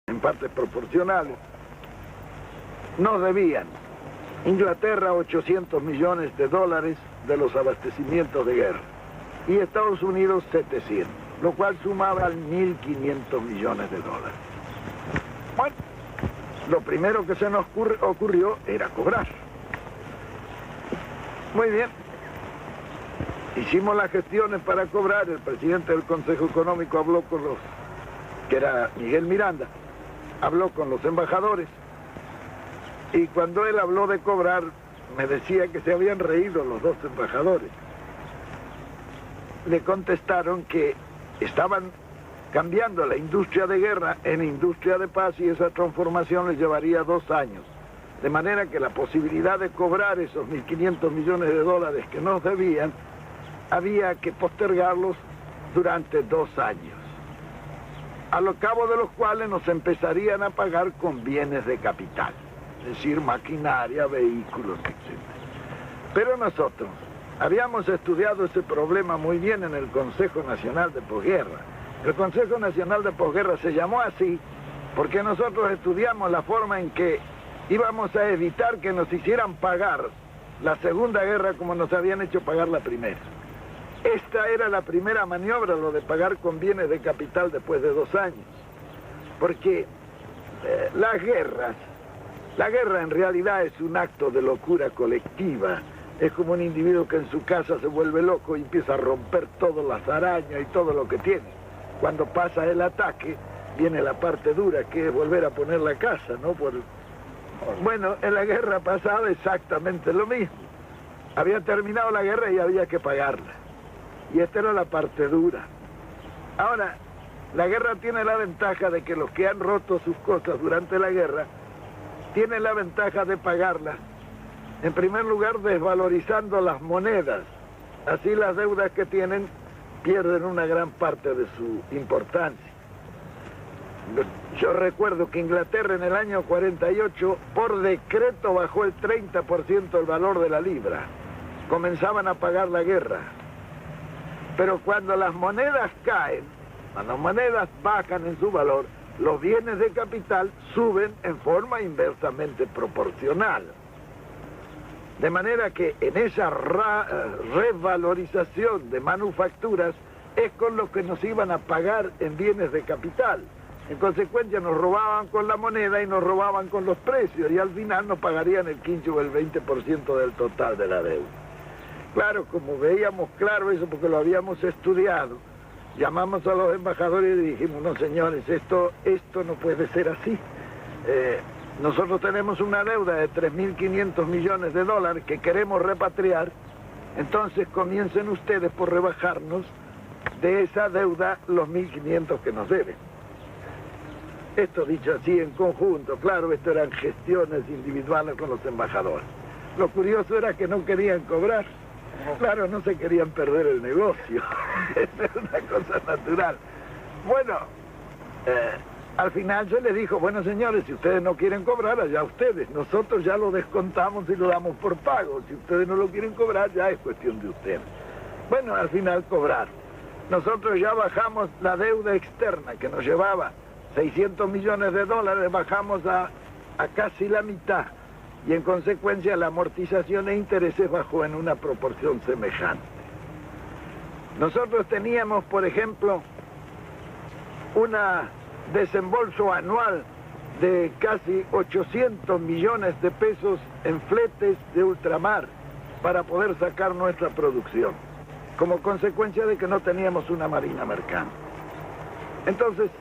en partes proporcionales, nos debían Inglaterra 800 millones de dólares de los abastecimientos de guerra y Estados Unidos 700, lo cual sumaba 1.500 millones de dólares. Bueno, lo primero que se nos ocurrió era cobrar. Muy bien. Hicimos las gestiones para cobrar, el presidente del Consejo Económico habló con los, que era Miguel Miranda, habló con los embajadores, y cuando él habló de cobrar, me decía que se habían reído los dos embajadores. Le contestaron que estaban cambiando la industria de guerra en industria de paz y esa transformación les llevaría 2 años. De manera que la posibilidad de cobrar esos 1.500 millones de dólares que nos debían, había que postergarlos durante 2 años, a lo cabo de los cuales nos empezarían a pagar con bienes de capital, es decir, maquinaria, vehículos, etc. Pero nosotros habíamos estudiado ese problema muy bien en el Consejo Nacional de Posguerra. El Consejo Nacional de Posguerra se llamó así porque nosotros estudiamos la forma en que íbamos a evitar que nos hicieran pagar la Segunda Guerra como nos habían hecho pagar la primera. Esta era la primera maniobra, lo de pagar con bienes de capital después de 2 años. Porque la guerra en realidad es un acto de locura colectiva. Es como un individuo que en su casa se vuelve loco y empieza a romper todas las arañas y todo lo que tiene. Cuando pasa el ataque, viene la parte dura, que es volver a poner la casa, ¿no? Bueno, en la guerra pasada exactamente lo mismo. Había terminado la guerra y había que pagarla. Y esta era la parte dura. Ahora, la guerra tiene la ventaja de que los que han roto sus cosas durante la guerra tienen la ventaja de pagarlas. En primer lugar, desvalorizando las monedas. Así las deudas que tienen pierden una gran parte de su importancia. Yo recuerdo que Inglaterra en el año 48, por decreto, bajó el 30% el valor de la libra. Comenzaban a pagar la guerra. Pero cuando las monedas caen, cuando las monedas bajan en su valor, los bienes de capital suben en forma inversamente proporcional. De manera que en esa revalorización de manufacturas es con lo que nos iban a pagar en bienes de capital. En consecuencia nos robaban con la moneda y nos robaban con los precios y al final nos pagarían el 15 o el 20% del total de la deuda. Claro, como veíamos claro eso porque lo habíamos estudiado, llamamos a los embajadores y dijimos, no señores, esto no puede ser así. Nosotros tenemos una deuda de 3.500 millones de dólares que queremos repatriar, entonces comiencen ustedes por rebajarnos de esa deuda los 1.500 que nos deben. Esto dicho así en conjunto, claro, esto eran gestiones individuales con los embajadores. Lo curioso era que no querían cobrar. Claro, no se querían perder el negocio. Es una cosa natural. Bueno, al final yo les dijo, bueno señores, si ustedes no quieren cobrar, allá ustedes. Nosotros ya lo descontamos y lo damos por pago. Si ustedes no lo quieren cobrar, ya es cuestión de ustedes. Bueno, al final cobraron. Nosotros ya bajamos la deuda externa que nos llevaba 600 millones de dólares, bajamos a casi la mitad. Y en consecuencia la amortización e intereses bajó en una proporción semejante. Nosotros teníamos, por ejemplo, un desembolso anual de casi 800 millones de pesos en fletes de ultramar para poder sacar nuestra producción, como consecuencia de que no teníamos una marina mercante. Entonces,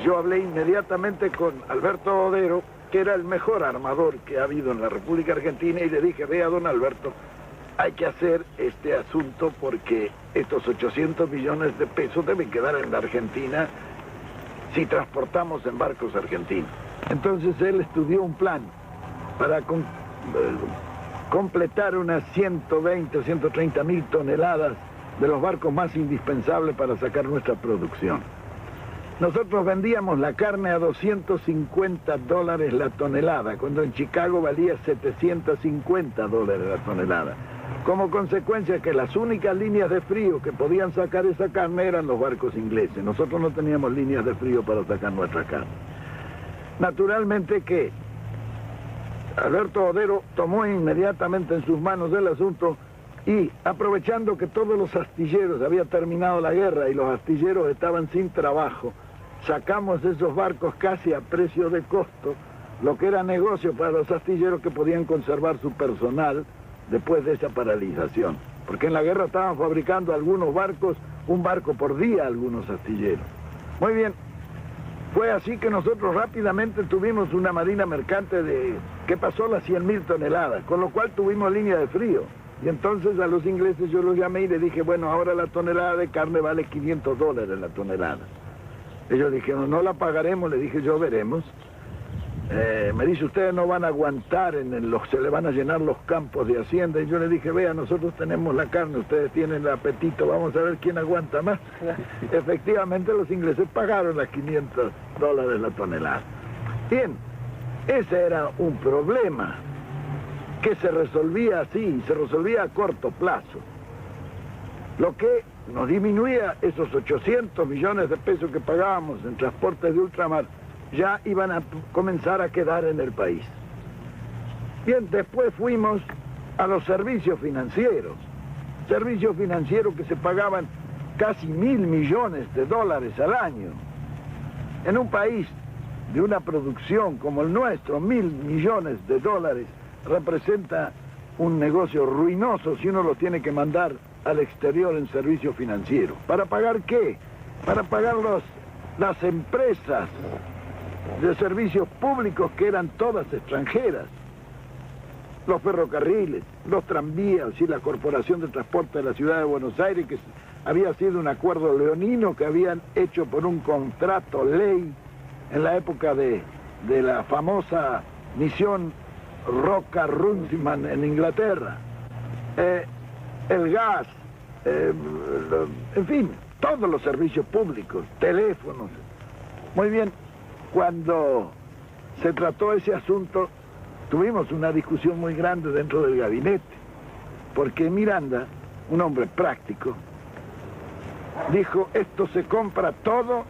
yo hablé inmediatamente con Alberto Odero, que era el mejor armador que ha habido en la República Argentina, y le dije, vea, don Alberto, hay que hacer este asunto porque estos 800 millones de pesos deben quedar en la Argentina si transportamos en barcos argentinos. Entonces él estudió un plan para completar unas 120 o 130 mil toneladas de los barcos más indispensables para sacar nuestra producción. Nosotros vendíamos la carne a $250 la tonelada, cuando en Chicago valía $750 la tonelada. Como consecuencia que las únicas líneas de frío que podían sacar esa carne eran los barcos ingleses. Nosotros no teníamos líneas de frío para sacar nuestra carne. Naturalmente que Alberto Odero tomó inmediatamente en sus manos el asunto y, aprovechando que todos los astilleros había terminado la guerra y los astilleros estaban sin trabajo, sacamos esos barcos casi a precio de costo, lo que era negocio para los astilleros que podían conservar su personal después de esa paralización. Porque en la guerra estaban fabricando algunos barcos, un barco por día algunos astilleros. Muy bien, fue así que nosotros rápidamente tuvimos una marina mercante que pasó las 100.000 toneladas, con lo cual tuvimos línea de frío. Y entonces a los ingleses yo los llamé y les dije, bueno, ahora la tonelada de carne vale $500 la tonelada. Ellos dijeron, no la pagaremos, le dije yo, veremos. Me dice, ustedes no van a aguantar, se le van a llenar los campos de hacienda. Y yo le dije, vea, nosotros tenemos la carne, ustedes tienen el apetito, vamos a ver quién aguanta más. Efectivamente los ingleses pagaron las $500 la tonelada. Bien, ese era un problema que se resolvía así, se resolvía a corto plazo. Lo que nos disminuía esos 800 millones de pesos que pagábamos en transportes de ultramar, ya iban a comenzar a quedar en el país. Bien, después fuimos a los servicios financieros que se pagaban casi $1.000 millones al año. En un país de una producción como el nuestro, $1.000 millones representa un negocio ruinoso si uno lo tiene que mandar al exterior en servicios financieros. ¿Para pagar qué? Para pagar las empresas de servicios públicos que eran todas extranjeras, los ferrocarriles, los tranvías y la Corporación de Transporte de la Ciudad de Buenos Aires, que había sido un acuerdo leonino que habían hecho por un contrato ley en la época de la famosa misión Roca-Runciman en Inglaterra, el gas, en fin, todos los servicios públicos, teléfonos. Muy bien. Cuando se trató ese asunto, tuvimos una discusión muy grande dentro del gabinete, porque Miranda, un hombre práctico, dijo, esto se compra todo,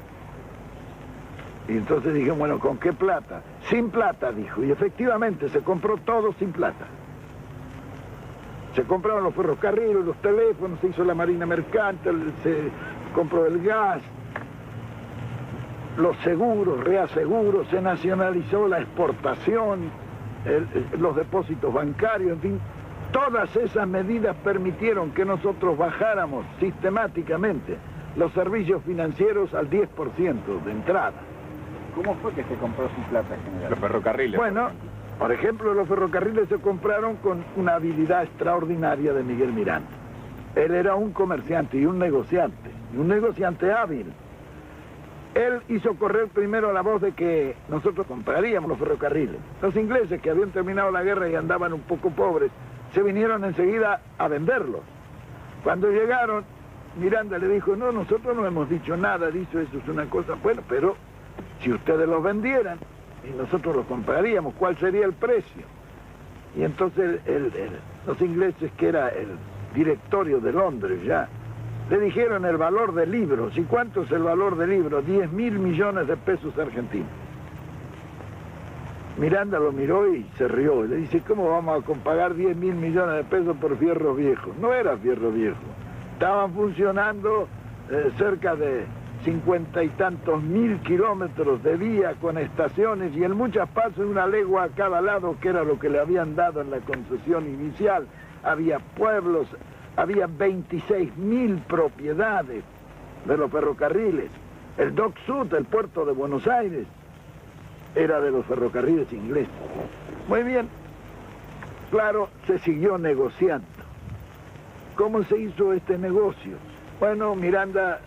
y entonces dije, bueno, ¿con qué plata? Sin plata, dijo, y efectivamente se compró todo sin plata. Se compraron los ferrocarriles, los teléfonos, se hizo la marina mercante, se compró el gas, los seguros, reaseguros, se nacionalizó la exportación, los depósitos bancarios, en fin, todas esas medidas permitieron que nosotros bajáramos sistemáticamente los servicios financieros al 10% de entrada. ¿Cómo fue que se compró sin plata, general? Los ferrocarriles. Bueno, por ejemplo, los ferrocarriles se compraron con una habilidad extraordinaria de Miguel Miranda. Él era un comerciante y un negociante hábil. Él hizo correr primero la voz de que nosotros compraríamos los ferrocarriles. Los ingleses, que habían terminado la guerra y andaban un poco pobres, se vinieron enseguida a venderlos. Cuando llegaron, Miranda le dijo, no, nosotros no hemos dicho nada, dicho eso es una cosa, bueno, pero si ustedes los vendieran y nosotros los compraríamos, ¿cuál sería el precio? Y entonces los ingleses, que era el directorio de Londres ya, le dijeron el valor de libros. ¿Y cuánto es el valor de libros? 10.000 millones de pesos argentinos. Miranda lo miró y se rió. Le dice, ¿cómo vamos a pagar 10.000 millones de pesos por fierro viejo? No era fierro viejo. Estaban funcionando cerca de 50 y tantos mil kilómetros de vía con estaciones y en muchas partes una legua a cada lado, que era lo que le habían dado en la concesión inicial. Había pueblos. Había 26.000 propiedades de los ferrocarriles. El Dock Sud, el puerto de Buenos Aires, era de los ferrocarriles ingleses. Muy bien, claro, se siguió negociando. ¿Cómo se hizo este negocio? Bueno, Miranda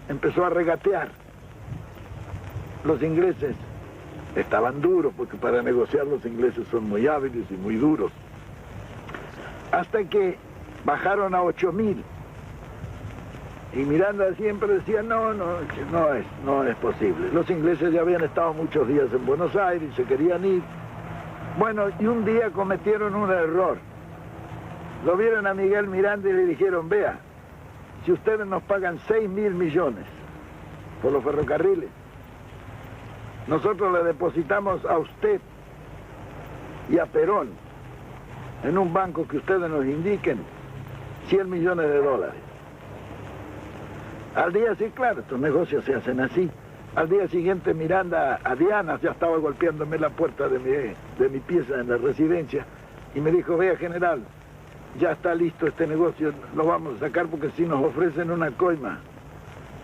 empezó a regatear. Los ingleses estaban duros, porque para negociar los ingleses son muy hábiles y muy duros. Hasta que bajaron a 8.000. Y Miranda siempre decía, no es posible. Los ingleses ya habían estado muchos días en Buenos Aires y se querían ir. Bueno, y un día cometieron un error. Lo vieron a Miguel Miranda y le dijeron, vea, si ustedes nos pagan 6.000 millones por los ferrocarriles, nosotros le depositamos a usted y a Perón en un banco que ustedes nos indiquen $100 millones. Al día sí, claro, estos negocios se hacen así. Al día siguiente Miranda a Diana ya estaba golpeándome la puerta de mi pieza en la residencia y me dijo, vea general, ya está listo este negocio, lo vamos a sacar porque si nos ofrecen una coima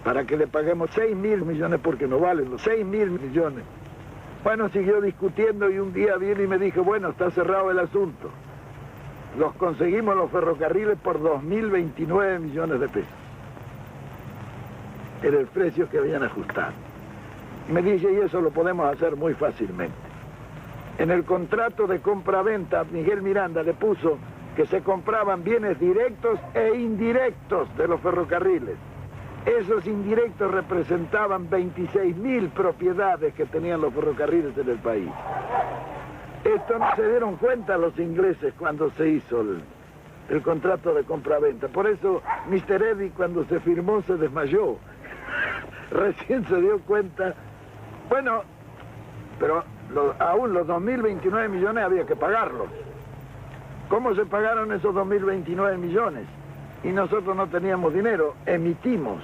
para que le paguemos 6.000 millones porque no valen los 6.000 millones. Bueno, siguió discutiendo y un día vino y me dijo, bueno, está cerrado el asunto. Los conseguimos los ferrocarriles por 2.029 millones de pesos. Era el precio que habían ajustado. Me dice, y eso lo podemos hacer muy fácilmente. En el contrato de compra-venta, Miguel Miranda le puso que se compraban bienes directos e indirectos de los ferrocarriles. Esos indirectos representaban 26.000 propiedades que tenían los ferrocarriles en el país. Esto no se dieron cuenta los ingleses cuando se hizo el contrato de compra-venta. Por eso Mr. Eddy cuando se firmó se desmayó. Recién se dio cuenta. Bueno, pero aún los 2.029 millones había que pagarlos. ¿Cómo se pagaron esos 2.029 millones? Y nosotros no teníamos dinero, emitimos.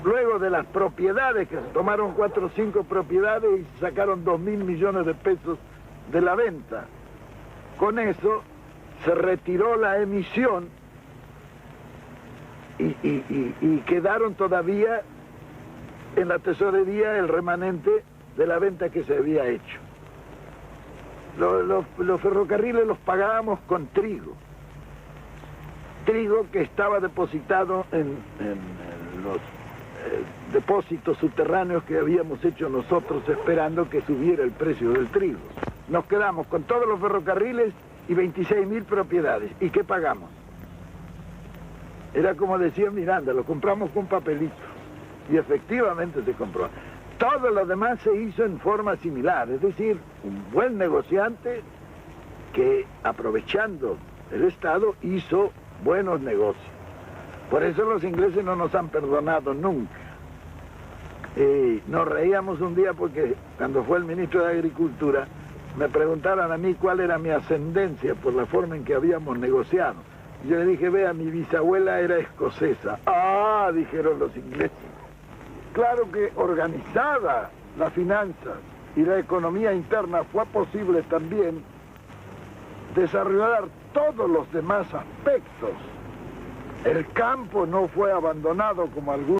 Luego de las propiedades, que se tomaron 4 o 5 propiedades y sacaron 2.000 millones de pesos de la venta. Con eso se retiró la emisión y quedaron todavía en la tesorería el remanente de la venta que se había hecho. Los ferrocarriles los pagábamos con trigo. Trigo que estaba depositado en los depósitos subterráneos que habíamos hecho nosotros esperando que subiera el precio del trigo. Nos quedamos con todos los ferrocarriles y 26.000 propiedades. ¿Y qué pagamos? Era como decía Miranda, lo compramos con papelito. Y efectivamente se compró. Todo lo demás se hizo en forma similar, es decir, un buen negociante que, aprovechando el Estado, hizo buenos negocios. Por eso los ingleses no nos han perdonado nunca. Nos reíamos un día porque cuando fue el ministro de Agricultura me preguntaron a mí cuál era mi ascendencia por la forma en que habíamos negociado. Y yo le dije, vea, mi bisabuela era escocesa. Ah, dijeron los ingleses. Claro que organizada las finanzas y la economía interna fue posible también desarrollar todos los demás aspectos. El campo no fue abandonado como algunos